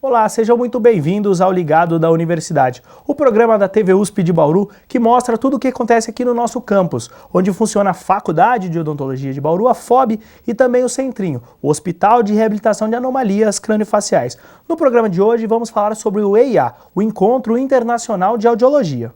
Olá, sejam muito bem-vindos ao Ligado da Universidade, o programa da TV USP de Bauru que mostra tudo o que acontece aqui no nosso campus, onde funciona a Faculdade de Odontologia de Bauru, a FOB, e também o Centrinho, o Hospital de Reabilitação de Anomalias Craniofaciais. No programa de hoje vamos falar sobre o EIA, o Encontro Internacional de Audiologia.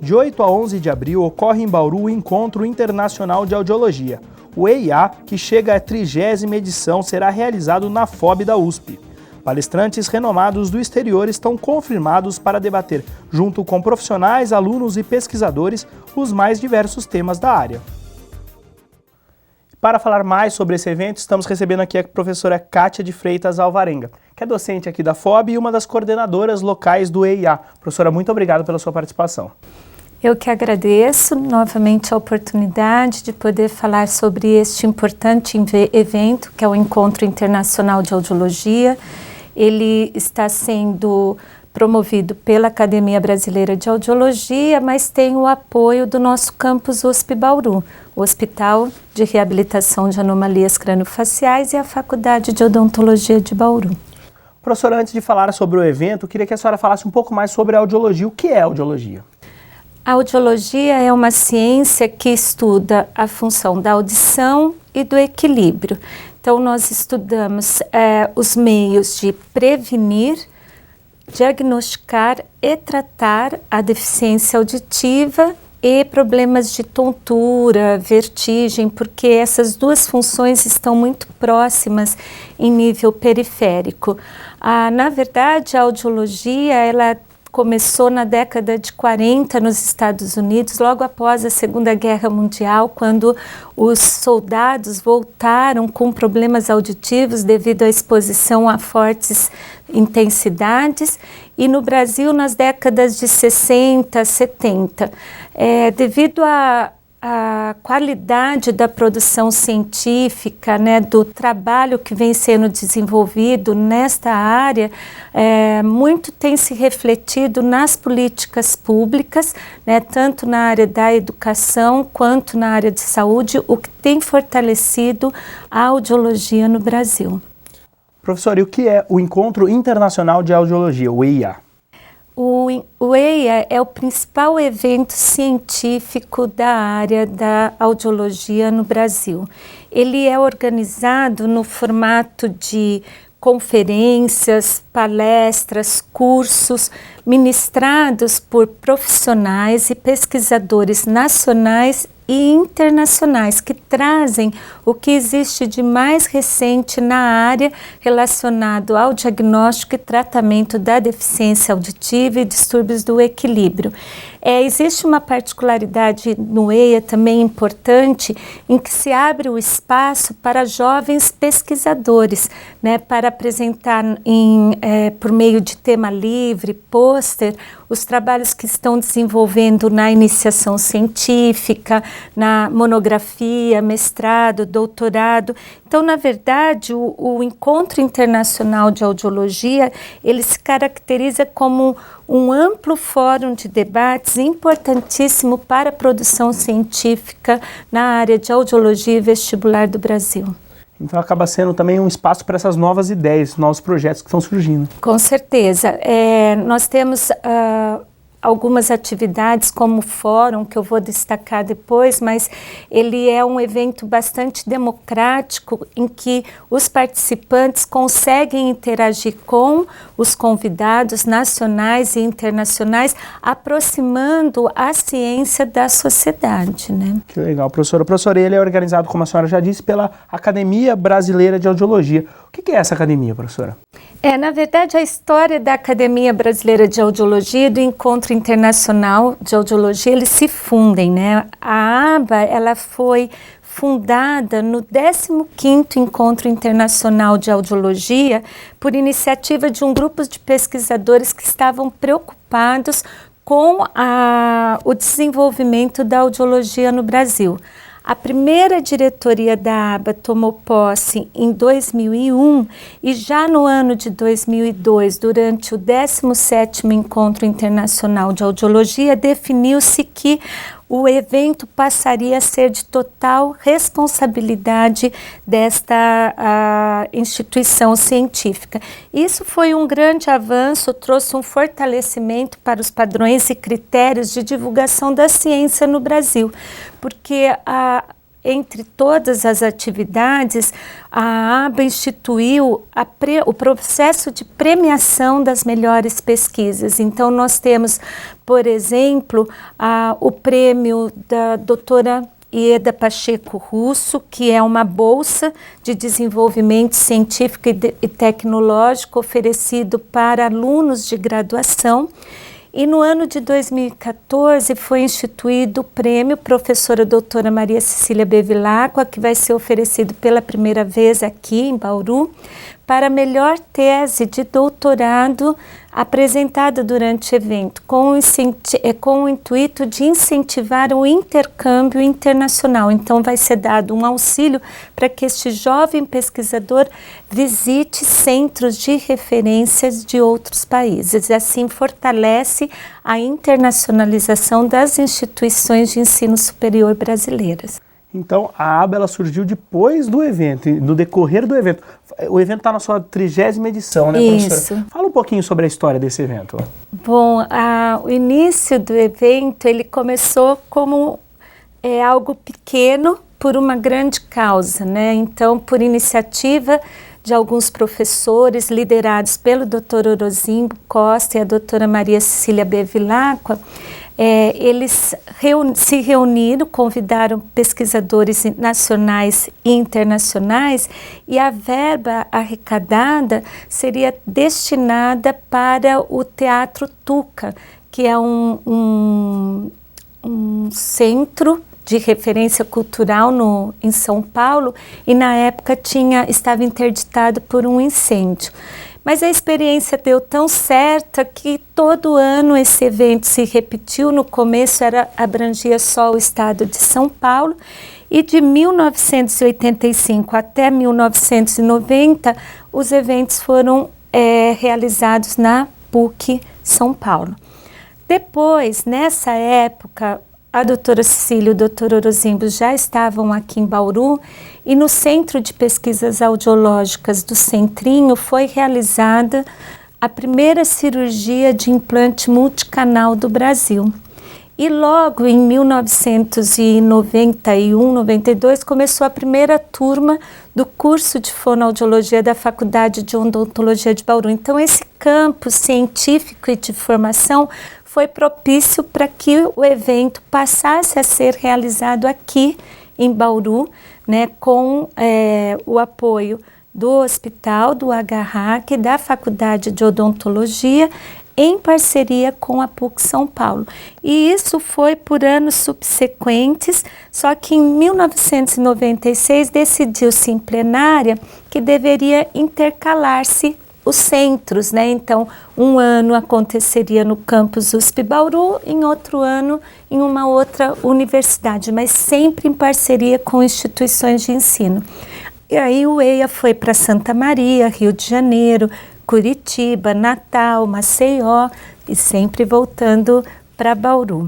De 8 a 11 de abril ocorre em Bauru o Encontro Internacional de Audiologia. O EIA, que chega à 30ª edição, será realizado na FOB da USP. Palestrantes renomados do exterior estão confirmados para debater, junto com profissionais, alunos e pesquisadores, os mais diversos temas da área. Para falar mais sobre esse evento, estamos recebendo aqui a professora Kátia de Freitas Alvarenga, que é docente aqui da FOB e uma das coordenadoras locais do EIA. Professora, muito obrigado pela sua participação. Eu que agradeço novamente a oportunidade de poder falar sobre este importante evento, que é o Encontro Internacional de Audiologia. Ele está sendo promovido pela Academia Brasileira de Audiologia, mas tem o apoio do nosso campus USP Bauru, o Hospital de Reabilitação de Anomalias Craniofaciais e a Faculdade de Odontologia de Bauru. Professora, antes de falar sobre o evento, eu queria que a senhora falasse um pouco mais sobre a audiologia. O que é a audiologia? A audiologia é uma ciência que estuda a função da audição e do equilíbrio. Então, nós estudamos os meios de prevenir, diagnosticar e tratar a deficiência auditiva e problemas de tontura, vertigem, porque essas duas funções estão muito próximas em nível periférico. Na verdade, a audiologia, ela começou na década de 40 nos Estados Unidos, logo após a Segunda Guerra Mundial, quando os soldados voltaram com problemas auditivos devido à exposição a fortes intensidades, e no Brasil nas décadas de 60, 70. Devido à qualidade da produção científica, do trabalho que vem sendo desenvolvido nesta área, muito tem se refletido nas políticas públicas, tanto na área da educação quanto na área de saúde, o que tem fortalecido a audiologia no Brasil. Professor, e o que é o Encontro Internacional de Audiologia, o EIA? O EIA é o principal evento científico da área da audiologia no Brasil. Ele é organizado no formato de conferências, palestras, cursos ministrados por profissionais e pesquisadores nacionais e internacionais que trazem o que existe de mais recente na área relacionado ao diagnóstico e tratamento da deficiência auditiva e distúrbios do equilíbrio. Existe uma particularidade no EIA também importante, em que se abre o espaço para jovens pesquisadores, para apresentar por meio de tema livre, pôster, os trabalhos que estão desenvolvendo na iniciação científica, na monografia, mestrado, doutorado. Então, na verdade, o Encontro Internacional de Audiologia, ele se caracteriza como um amplo fórum de debates importantíssimo para a produção científica na área de audiologia e vestibular do Brasil. Então acaba sendo também um espaço para essas novas ideias, novos projetos que estão surgindo. Com certeza. Nós temos algumas atividades como o fórum, que eu vou destacar depois, mas ele é um evento bastante democrático em que os participantes conseguem interagir com os convidados nacionais e internacionais, aproximando a ciência da sociedade. Que legal, professora. Professora, ele é organizado, como a senhora já disse, pela Academia Brasileira de Audiologia. O que é essa academia, professora? Na verdade, a história da Academia Brasileira de Audiologia e do Encontro Internacional de Audiologia, eles se fundem, A ABA, ela foi fundada no 15º Encontro Internacional de Audiologia por iniciativa de um grupo de pesquisadores que estavam preocupados com o desenvolvimento da audiologia no Brasil. A primeira diretoria da ABA tomou posse em 2001 e já no ano de 2002, durante o 17º Encontro Internacional de Audiologia, definiu-se que o evento passaria a ser de total responsabilidade desta instituição científica. Isso foi um grande avanço, trouxe um fortalecimento para os padrões e critérios de divulgação da ciência no Brasil, porque entre todas as atividades, a ABA instituiu o processo de premiação das melhores pesquisas. Então, nós temos, por exemplo, o prêmio da doutora Ieda Pacheco Russo, que é uma bolsa de desenvolvimento científico e tecnológico oferecido para alunos de graduação. E no ano de 2014 foi instituído o prêmio Professora Doutora Maria Cecília Bevilacqua, que vai ser oferecido pela primeira vez aqui em Bauru, para a melhor tese de doutorado apresentada durante o evento, com o intuito de incentivar o intercâmbio internacional. Então, vai ser dado um auxílio para que este jovem pesquisador visite centros de referências de outros países. Assim, fortalece a internacionalização das instituições de ensino superior brasileiras. Então, a ABA ela surgiu depois do evento, no decorrer do evento. O evento está na sua 30ª edição, né, professora? Isso. Fala um pouquinho sobre a história desse evento. Bom, o início do evento, ele começou como algo pequeno por uma grande causa, né? Então, por iniciativa de alguns professores liderados pelo Dr. Orozimbo Costa e a doutora Maria Cecília Bevilacqua, eles se reuniram, convidaram pesquisadores nacionais e internacionais e a verba arrecadada seria destinada para o Teatro Tuca, que é um centro de referência cultural em São Paulo e na época estava interditado por um incêndio. Mas a experiência deu tão certa que todo ano esse evento se repetiu. No começo abrangia só o estado de São Paulo e de 1985 até 1990 os eventos foram realizados na PUC São Paulo. Depois, nessa época, a doutora Cecília e o doutor Orozimbo já estavam aqui em Bauru e no Centro de Pesquisas Audiológicas do Centrinho foi realizada a primeira cirurgia de implante multicanal do Brasil. E logo em 1991, 92, começou a primeira turma do curso de fonoaudiologia da Faculdade de Odontologia de Bauru. Então, esse campo científico e de formação foi propício para que o evento passasse a ser realizado aqui em Bauru, né, com o apoio do hospital, do HRAC, da Faculdade de Odontologia, em parceria com a PUC São Paulo. E isso foi por anos subsequentes, só que em 1996 decidiu-se em plenária que deveria intercalar-se os centros, né? Então, um ano aconteceria no campus USP Bauru, em outro ano em uma outra universidade, mas sempre em parceria com instituições de ensino. E aí o EIA foi para Santa Maria, Rio de Janeiro, Curitiba, Natal, Maceió e sempre voltando para Bauru.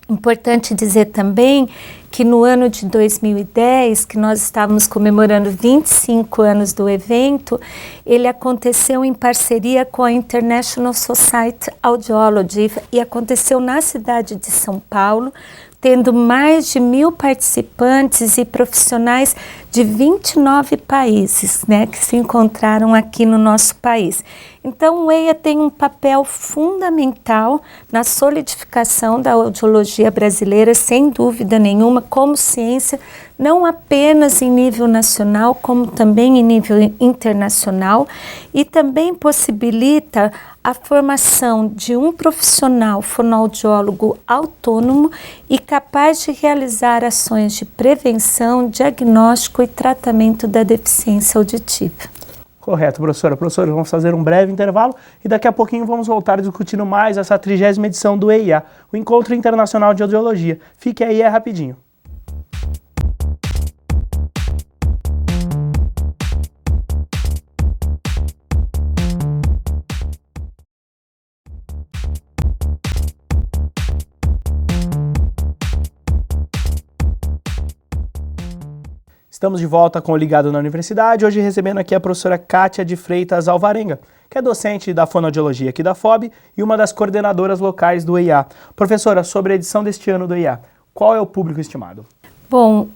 Importante dizer também que no ano de 2010, que nós estávamos comemorando 25 anos do evento, ele aconteceu em parceria com a International Society Audiology e aconteceu na cidade de São Paulo, tendo mais de 1.000 participantes e profissionais de 29 países, né, que se encontraram aqui no nosso país. Então, o EIA tem um papel fundamental na solidificação da audiologia brasileira, sem dúvida nenhuma, como ciência, não apenas em nível nacional, como também em nível internacional, e também possibilita a formação de um profissional fonoaudiólogo autônomo e capaz de realizar ações de prevenção, diagnóstico e tratamento da deficiência auditiva. Correto, professora. Professora, vamos fazer um breve intervalo e daqui a pouquinho vamos voltar discutindo mais essa 30ª edição do EIA, o Encontro Internacional de Audiologia. Fique aí, é rapidinho. Estamos de volta com o Ligado na Universidade, hoje recebendo aqui a professora Kátia de Freitas Alvarenga, que é docente da fonoaudiologia aqui da FOB e uma das coordenadoras locais do EIA. Professora, sobre a edição deste ano do EIA, qual é o público estimado? Bom,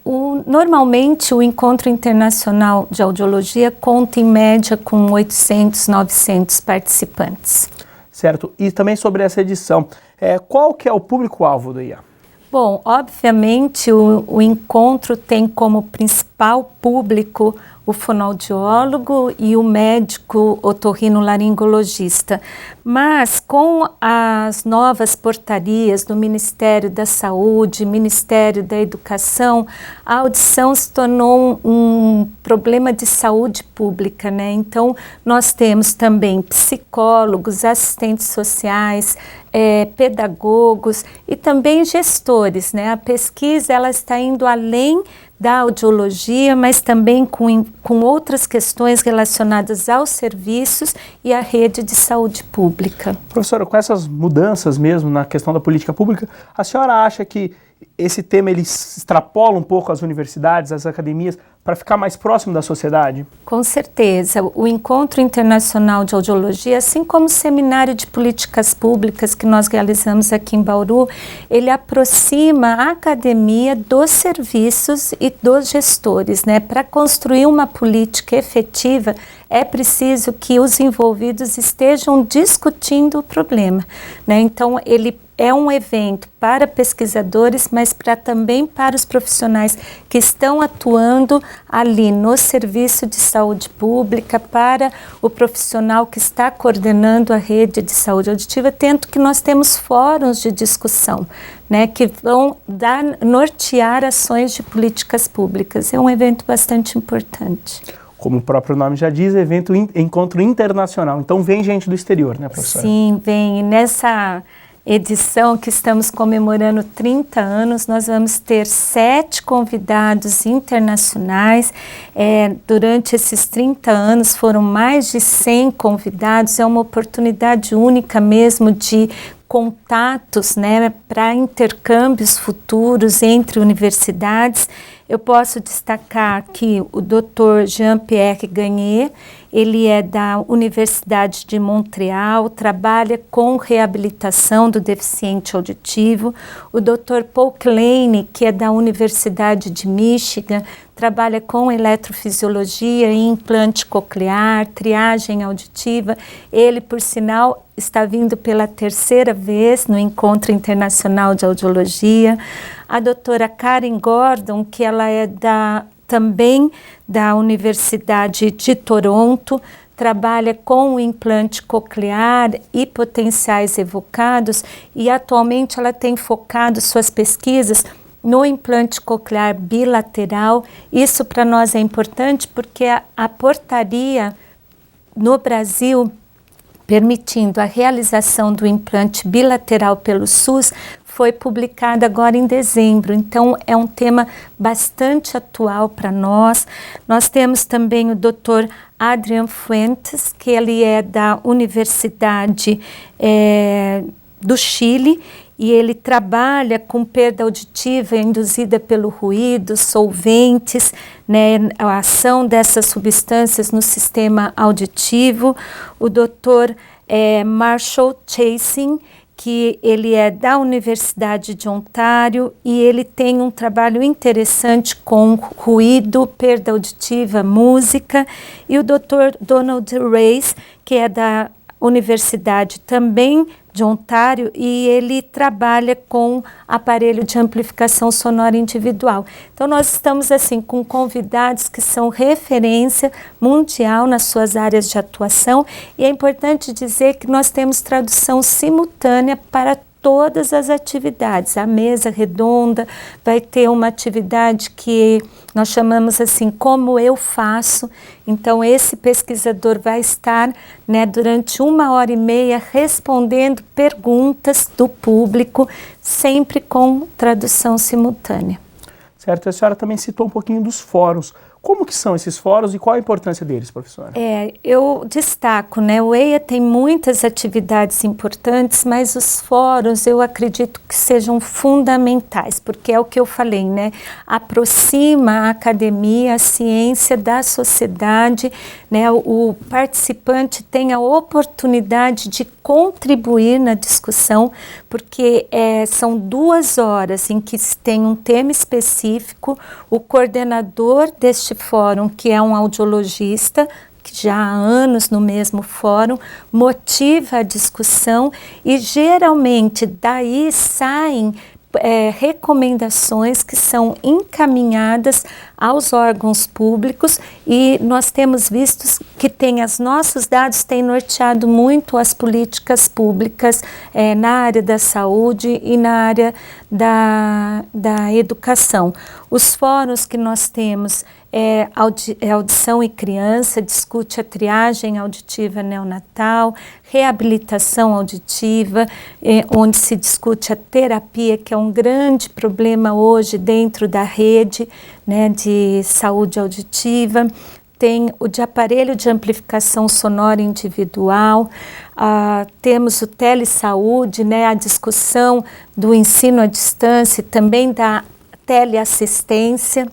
normalmente o Encontro Internacional de Audiologia conta em média com 800, 900 participantes. Certo, e também sobre essa edição, qual que é o público-alvo do EIA? Bom, obviamente o encontro tem como principal público o fonoaudiólogo e o médico otorrinolaringologista. Mas com as novas portarias do Ministério da Saúde, Ministério da Educação, a audição se tornou um problema de saúde pública, né? Então, nós temos também psicólogos, assistentes sociais, pedagogos e também gestores, né? A pesquisa ela está indo além da audiologia, mas também com outras questões relacionadas aos serviços e à rede de saúde pública. Professora, com essas mudanças mesmo na questão da política pública, a senhora acha que esse tema ele extrapola um pouco as universidades, as academias, para ficar mais próximo da sociedade? Com certeza. O Encontro Internacional de Audiologia, assim como o Seminário de Políticas Públicas que nós realizamos aqui em Bauru, ele aproxima a academia dos serviços e dos gestores, né? Para construir uma política efetiva, é preciso que os envolvidos estejam discutindo o problema, né? Então, ele é um evento para pesquisadores, mas também para os profissionais que estão atuando ali no serviço de saúde pública, para o profissional que está coordenando a rede de saúde auditiva, tanto que nós temos fóruns de discussão, né, que vão nortear ações de políticas públicas. É um evento bastante importante. Como o próprio nome já diz, encontro internacional. Então vem gente do exterior, né, professora? Sim, vem. E nessa edição que estamos comemorando 30 anos, nós vamos ter 7 convidados internacionais. Durante esses 30 anos foram mais de 100 convidados, é uma oportunidade única mesmo de contatos, né, para intercâmbios futuros entre universidades. Eu posso destacar aqui o Dr. Jean-Pierre Gagné, ele é da Universidade de Montreal, trabalha com reabilitação do deficiente auditivo. O Dr. Paul Kleine, que é da Universidade de Michigan, trabalha com eletrofisiologia e implante coclear, triagem auditiva. Ele, por sinal, está vindo pela 3ª vez no Encontro Internacional de Audiologia. A doutora Karen Gordon, que ela é também da Universidade de Toronto, trabalha com o implante coclear e potenciais evocados e atualmente ela tem focado suas pesquisas no implante coclear bilateral. Isso para nós é importante porque a portaria no Brasil permitindo a realização do implante bilateral pelo SUS foi publicada agora em dezembro, então é um tema bastante atual para nós. Nós temos também o Dr. Adrian Fuentes, que ele é da Universidade do Chile, e ele trabalha com perda auditiva induzida pelo ruído, solventes, né, a ação dessas substâncias no sistema auditivo. O Dr. Marshall Chasing, que ele é da Universidade de Ontário e ele tem um trabalho interessante com ruído, perda auditiva, música. E o Dr. Donald Reis, que é da Universidade também de Ontário, e ele trabalha com aparelho de amplificação sonora individual. Então nós estamos assim com convidados que são referência mundial nas suas áreas de atuação, e é importante dizer que nós temos tradução simultânea para todas as atividades. A mesa redonda vai ter uma atividade que nós chamamos assim, como eu faço. Então esse pesquisador vai estar, né, durante 1h30 respondendo perguntas do público, sempre com tradução simultânea. Certo, a senhora também citou um pouquinho dos fóruns. Como que são esses fóruns e qual a importância deles, professora? Eu destaco, né? O EIA tem muitas atividades importantes, mas os fóruns eu acredito que sejam fundamentais, porque é o que eu falei, né? Aproxima a academia, a ciência da sociedade, né? O participante tem a oportunidade de contribuir na discussão, porque são 2 horas em que se tem um tema específico, o coordenador deste fórum, que é um audiologista, que já há anos no mesmo fórum, motiva a discussão e geralmente daí saem recomendações que são encaminhadas aos órgãos públicos e nós temos visto que nossos dados têm norteado muito as políticas públicas na área da saúde e na área da educação. Os fóruns que nós temos audição e criança, discute a triagem auditiva neonatal, reabilitação auditiva, onde se discute a terapia, que é um grande problema hoje dentro da rede, né, de saúde auditiva. Tem o de aparelho de amplificação sonora individual, temos o telesaúde, né, a discussão do ensino à distância e também da teleassistência.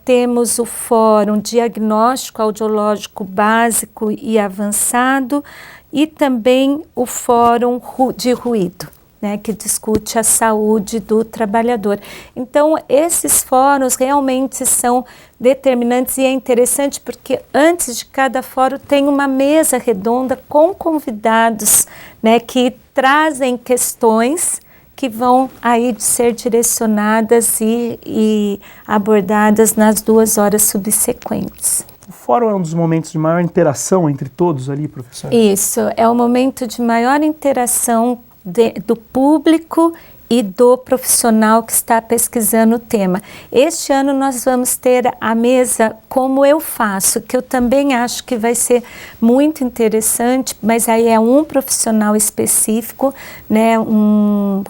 Temos o Fórum Diagnóstico Audiológico Básico e Avançado e também o Fórum de Ruído, né, que discute a saúde do trabalhador. Então, esses fóruns realmente são determinantes e é interessante porque antes de cada fórum tem uma mesa redonda com convidados, né, que trazem questões que vão aí ser direcionadas e abordadas nas 2 horas subsequentes. O fórum é um dos momentos de maior interação entre todos ali, professora? Isso, é o momento de maior interação do público e do profissional que está pesquisando o tema. Este ano nós vamos ter a mesa Como Eu Faço, que eu também acho que vai ser muito interessante, mas aí é um profissional específico, né,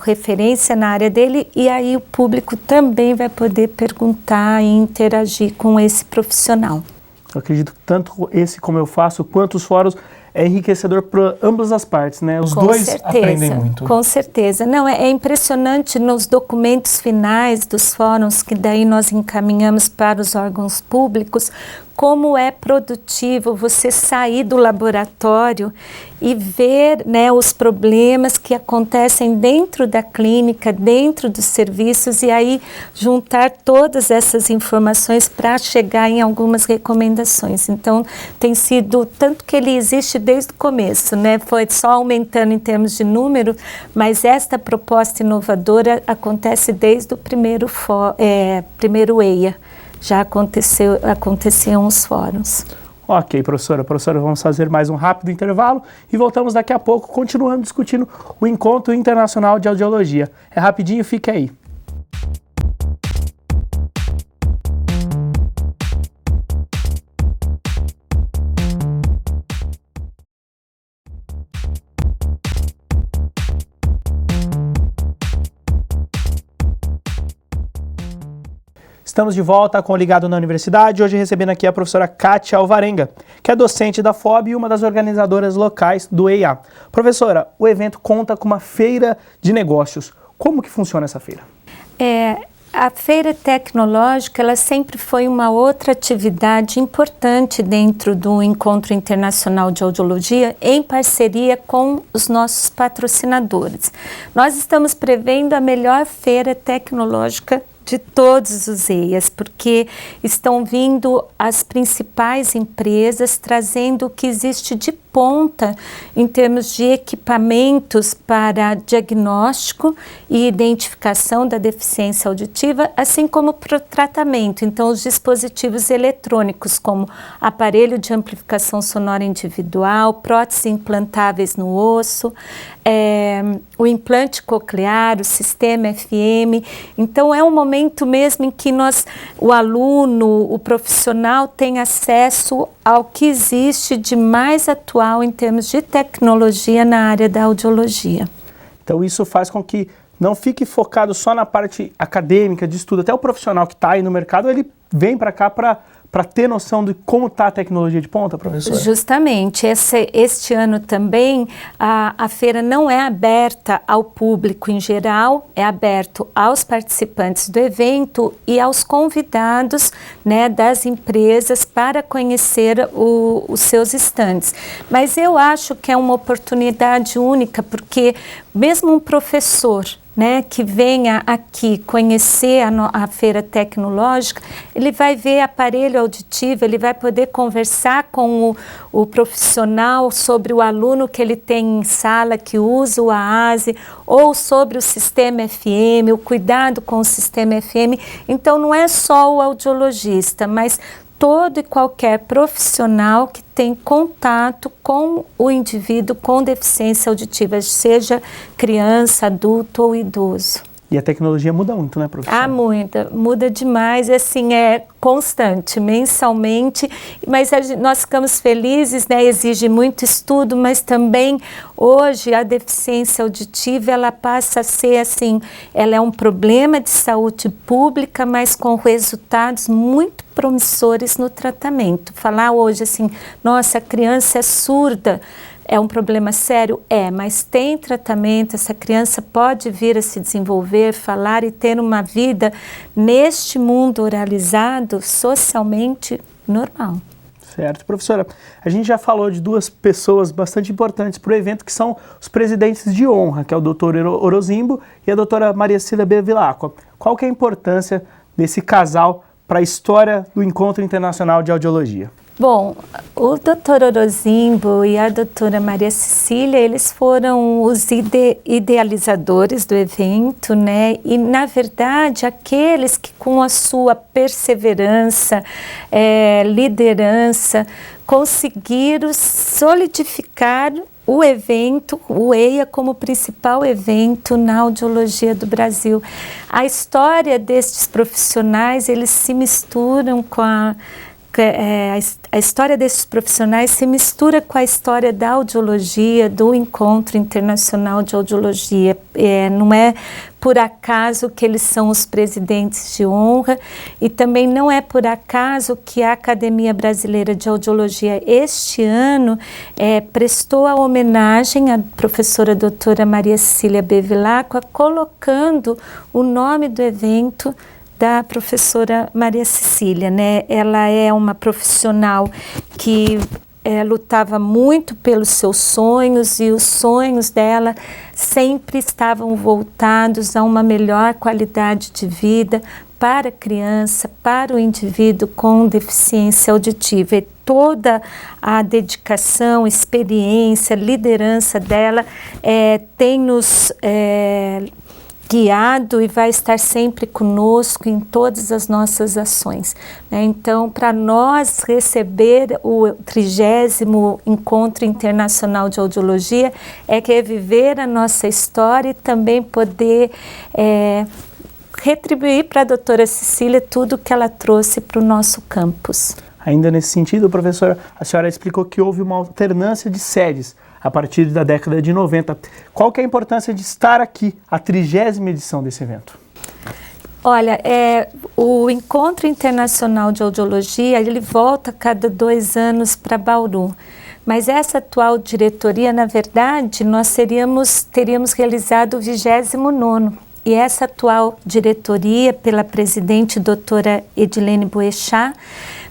referência na área dele, e aí o público também vai poder perguntar e interagir com esse profissional. Eu acredito que tanto esse Como Eu Faço, quanto os fóruns, é enriquecedor para ambas as partes, né? Os dois aprendem muito. Com certeza. Não, é impressionante nos documentos finais dos fóruns, que daí nós encaminhamos para os órgãos públicos, como é produtivo você sair do laboratório e ver, né, os problemas que acontecem dentro da clínica, dentro dos serviços, e aí juntar todas essas informações para chegar em algumas recomendações. Então, tem sido, tanto que ele existe desde o começo, né? Foi só aumentando em termos de número, mas esta proposta inovadora acontece desde o primeiro EIA. Já aconteciam os fóruns. Ok, professora. Professora, vamos fazer mais um rápido intervalo e voltamos daqui a pouco, continuando discutindo o Encontro Internacional de Audiologia. É rapidinho, fique aí. Estamos de volta com o Ligado na Universidade, hoje recebendo aqui a professora Kátia Alvarenga, que é docente da FOB e uma das organizadoras locais do EIA. Professora, o evento conta com uma feira de negócios. Como que funciona essa feira? A feira tecnológica, ela sempre foi uma outra atividade importante dentro do Encontro Internacional de Audiologia, em parceria com os nossos patrocinadores. Nós estamos prevendo a melhor feira tecnológica de todos os EIAs, porque estão vindo as principais empresas trazendo o que existe de ponta em termos de equipamentos para diagnóstico e identificação da deficiência auditiva, assim como para o tratamento. Então, os dispositivos eletrônicos, como aparelho de amplificação sonora individual, próteses implantáveis no osso, o implante coclear, o sistema FM. Então, é um momento mesmo em que o aluno, o profissional, tem acesso ao que existe de mais atual em termos de tecnologia na área da audiologia. Então isso faz com que não fique focado só na parte acadêmica, de estudo. Até o profissional que está aí no mercado, ele vem para cá para ter noção de como está a tecnologia de ponta, professora? Justamente. Este ano também, a feira não é aberta ao público em geral, é aberto aos participantes do evento e aos convidados, né, das empresas para conhecer os seus estandes. Mas eu acho que é uma oportunidade única, porque mesmo um professor, né, que venha aqui conhecer a feira tecnológica, ele vai ver aparelho auditivo, ele vai poder conversar com o profissional sobre o aluno que ele tem em sala, que usa o AASE, ou sobre o sistema FM, o cuidado com o sistema FM. Então, não é só o audiologista, mas todo e qualquer profissional que tem contato com o indivíduo com deficiência auditiva, seja criança, adulto ou idoso. E a tecnologia muda muito, né, professora? Muda demais, assim, é constante, mensalmente, mas nós ficamos felizes, né, exige muito estudo, mas também hoje a deficiência auditiva, ela passa a ser assim, ela é um problema de saúde pública, mas com resultados muito promissores no tratamento. Falar hoje assim, nossa, a criança é surda, é um problema sério? É, mas tem tratamento, essa criança pode vir a se desenvolver, falar e ter uma vida neste mundo oralizado, socialmente normal. Certo. Professora, a gente já falou de duas pessoas bastante importantes para o evento, que são os presidentes de honra, que é o doutor Orozimbo e a doutora Maria Cecília Bevilacqua. Qual que é a importância desse casal para a história do Encontro Internacional de Audiologia? Bom, o doutor Orozimbo e a doutora Maria Cecília, eles foram os idealizadores do evento, né? E, na verdade, aqueles que com a sua perseverança, liderança, conseguiram solidificar o evento, o EIA, como principal evento na audiologia do Brasil. A história destes profissionais, eles se misturam com a história desses profissionais se mistura com a história da audiologia, do Encontro Internacional de Audiologia. Não é por acaso que eles são os presidentes de honra e também não é por acaso que a Academia Brasileira de Audiologia este ano prestou a homenagem à professora doutora Maria Cecília Bevilacqua, colocando o nome do evento da professora Maria Cecília, né? Ela é uma profissional que lutava muito pelos seus sonhos e os sonhos dela sempre estavam voltados a uma melhor qualidade de vida para a criança, para o indivíduo com deficiência auditiva. E toda a dedicação, experiência, liderança dela tem nos guiado e vai estar sempre conosco em todas as nossas ações, né? Então, para nós receber o 30º Encontro Internacional de Audiologia é reviver a nossa história e também poder retribuir para a doutora Cecília tudo que ela trouxe para o nosso campus. Ainda nesse sentido, professora, a senhora explicou que houve uma alternância de sedes a partir da década de 90. Qual que é a importância de estar aqui, a 30ª edição desse evento? Olha, o Encontro Internacional de Audiologia, ele volta a cada 2 anos para Bauru. Mas essa atual diretoria, na verdade, nós teríamos realizado o 29º. E essa atual diretoria, pela presidente doutora Edilene Boechat,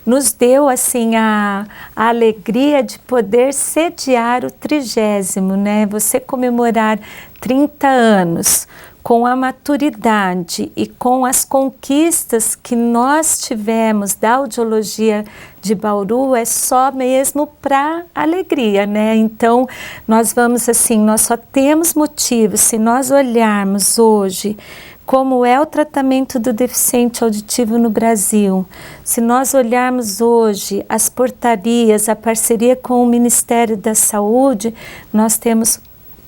nos deu assim a alegria de poder sediar o 30º, né? Você comemorar 30 anos com a maturidade e com as conquistas que nós tivemos da audiologia de Bauru é só mesmo para alegria, né? Então, nós vamos assim, nós só temos motivos se nós olharmos hoje como é o tratamento do deficiente auditivo no Brasil. Se nós olharmos hoje as portarias, a parceria com o Ministério da Saúde, nós temos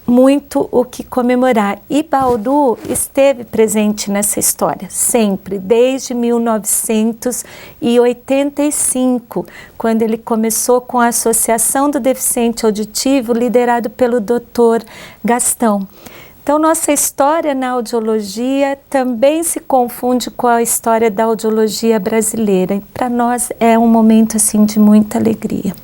muito o que comemorar. E Bauru esteve presente nessa história, sempre, desde 1985, quando ele começou com a Associação do Deficiente Auditivo, liderado pelo Dr. Gastão. Então, nossa história na audiologia também se confunde com a história da audiologia brasileira. Para nós é um momento assim de muita alegria.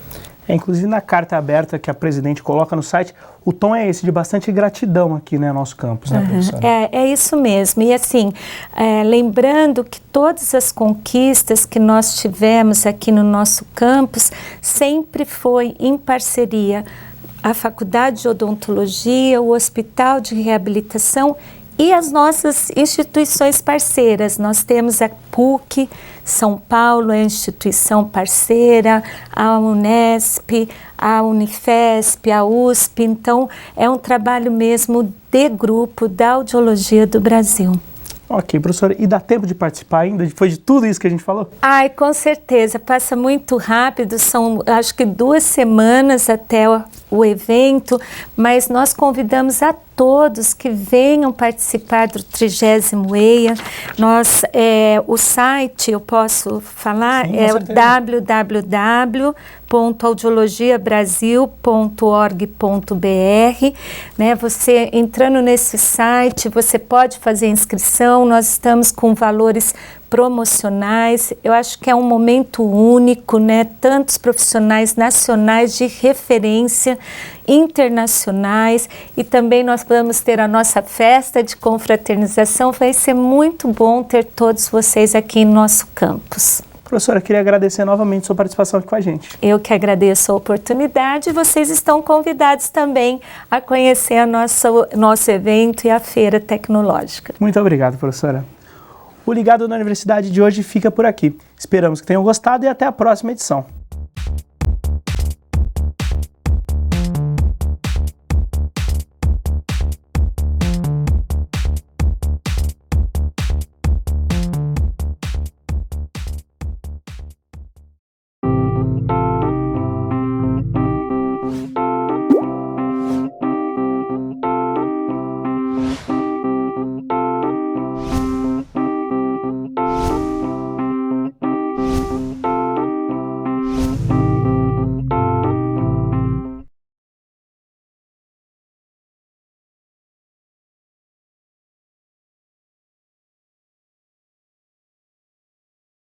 Inclusive na carta aberta que a presidente coloca no site, o tom é esse, de bastante gratidão aqui, né, no nosso campus, né, professora? É isso mesmo. E assim, lembrando que todas as conquistas que nós tivemos aqui no nosso campus sempre foi em parceria a Faculdade de Odontologia, o Hospital de Reabilitação e as nossas instituições parceiras. Nós temos a PUC, São Paulo é a instituição parceira, a Unesp, a Unifesp, a USP. Então, é um trabalho mesmo de grupo da audiologia do Brasil. Ok, professora, e dá tempo de participar ainda, depois de tudo isso que a gente falou? Ai, com certeza, passa muito rápido, são acho que 2 semanas até o evento, mas nós convidamos a todos que venham participar do 30º EIA. O site, eu posso falar, sim, é o www.audiologiabrasil.org.br, né? Você entrando nesse site, você pode fazer inscrição, nós estamos com valores promocionais. Eu acho que é um momento único, né? Tantos profissionais nacionais de referência, internacionais, e também nós vamos ter a nossa festa de confraternização. Vai ser muito bom ter todos vocês aqui em nosso campus. Professora, queria agradecer novamente sua participação aqui com a gente. Eu que agradeço a oportunidade, e vocês estão convidados também a conhecer nosso evento e a Feira Tecnológica. Muito obrigado, professora. O Ligado na Universidade de hoje fica por aqui. Esperamos que tenham gostado e até a próxima edição.